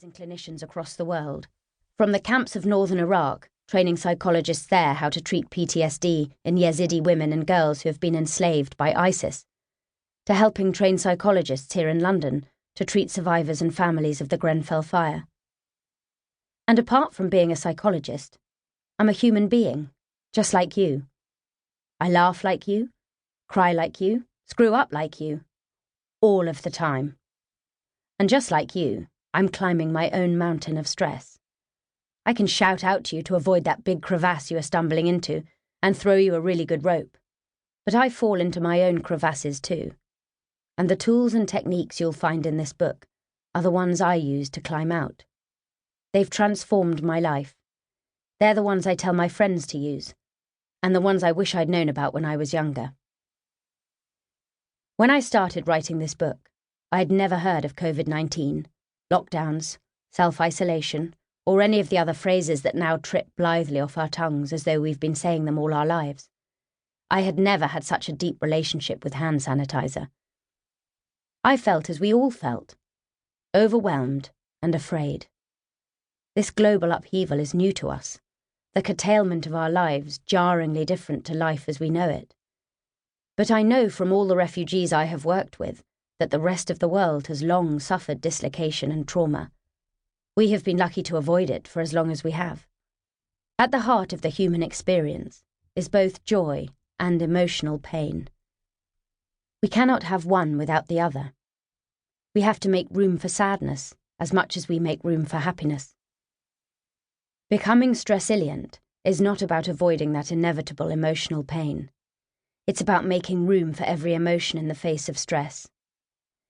universities and clinicians across the world. From the camps of northern Iraq, training psychologists there how to treat PTSD in Yazidi women and girls who have been enslaved by ISIS, to helping train psychologists here in London to treat survivors and families of the Grenfell fire. And apart from being a psychologist, I'm a human being, just like you. I laugh like you, cry like you, screw up like you, all of the time. And just like you, I'm climbing my own mountain of stress. I can shout out to you to avoid that big crevasse you are stumbling into and throw you a really good rope. But I fall into my own crevasses too. And the tools and techniques you'll find in this book are the ones I use to climb out. They've transformed my life. They're the ones I tell my friends to use, and the ones I wish I'd known about when I was younger. When I started writing this book, I had never heard of COVID-19, lockdowns, self-isolation, or any of the other phrases that now trip blithely off our tongues as though we've been saying them all our lives. I had never had such a deep relationship with hand sanitizer. I felt as we all felt, overwhelmed and afraid. This global upheaval is new to us, the curtailment of our lives jarringly different to life as we know it. But I know from all the refugees I have worked with that the rest of the world has long suffered dislocation and trauma. We have been lucky to avoid it for as long as we have. At the heart of the human experience is both joy and emotional pain. We cannot have one without the other. We have to make room for sadness as much as we make room for happiness. Becoming Stressilient is not about avoiding that inevitable emotional pain. It's about making room for every emotion in the face of stress.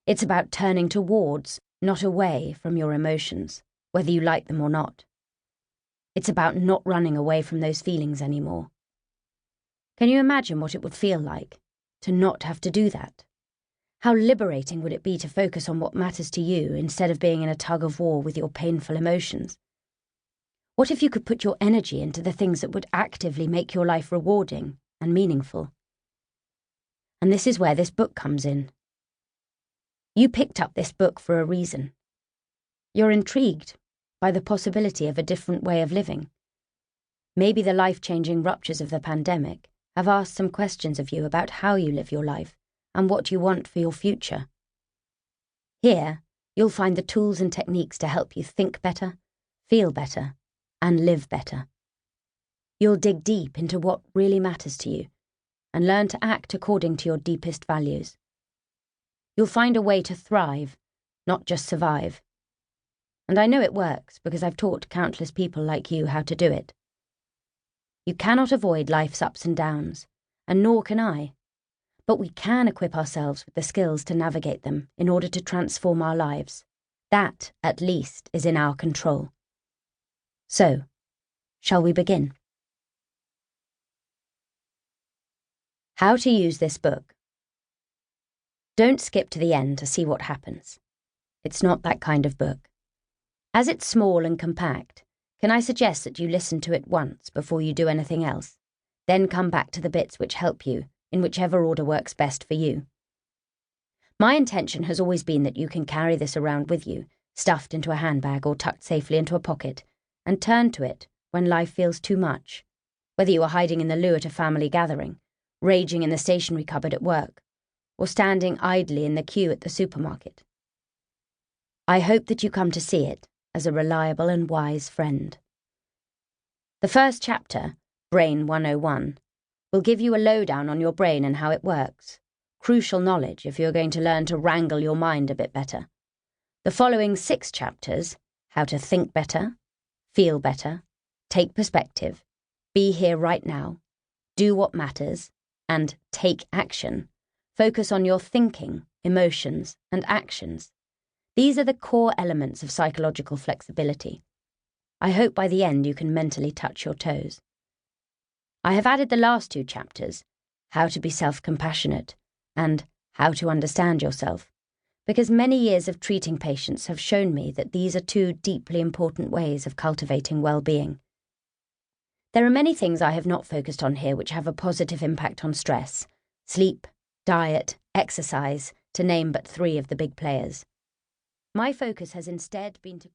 It's about turning towards, not away from your emotions, whether you like them or not. It's about not running away from those feelings anymore. Can you imagine what it would feel like to not have to do that? How liberating would it be to focus on what matters to you instead of being in a tug of war with your painful emotions? What if you could put your energy into the things that would actively make your life rewarding and meaningful? And this is where this book comes in. You picked up this book for a reason. You're intrigued by the possibility of a different way of living. Maybe the life-changing ruptures of the pandemic have asked some questions of you about how you live your life and what you want for your future. Here, you'll find the tools and techniques to help you think better, feel better, and live better. You'll dig deep into what really matters to you and learn to act according to your deepest values. You'll find a way to thrive, not just survive. And I know it works because I've taught countless people like you how to do it. You cannot avoid life's ups and downs, and nor can I. But we can equip ourselves with the skills to navigate them in order to transform our lives. That, at least, is in our control. So, shall we begin? How to use this book. Don't skip to the end to see what happens. It's not that kind of book. As it's small and compact, can I suggest that you listen to it once before you do anything else, then come back to the bits which help you in whichever order works best for you. My intention has always been that you can carry this around with you, stuffed into a handbag or tucked safely into a pocket, and turn to it when life feels too much, whether you are hiding in the loo at a family gathering, raging in the stationery cupboard at work, or standing idly in the queue at the supermarket. I hope that you come to see it as a reliable and wise friend. The first chapter, Brain 101, will give you a lowdown on your brain and how it works, crucial knowledge if you're going to learn to wrangle your mind a bit better. The following 6 chapters, How to Think Better, Feel Better, Take Perspective, Be Here Right Now, Do What Matters, and Take Action, focus on your thinking, emotions, and actions. These are the core elements of psychological flexibility. I hope by the end you can mentally touch your toes. I have added the last 2 chapters, How to Be Self-Compassionate and How to Understand Yourself, because many years of treating patients have shown me that these are 2 deeply important ways of cultivating well-being. There are many things I have not focused on here which have a positive impact on stress: sleep, diet, exercise, to name but 3 of the big players. My focus has instead been to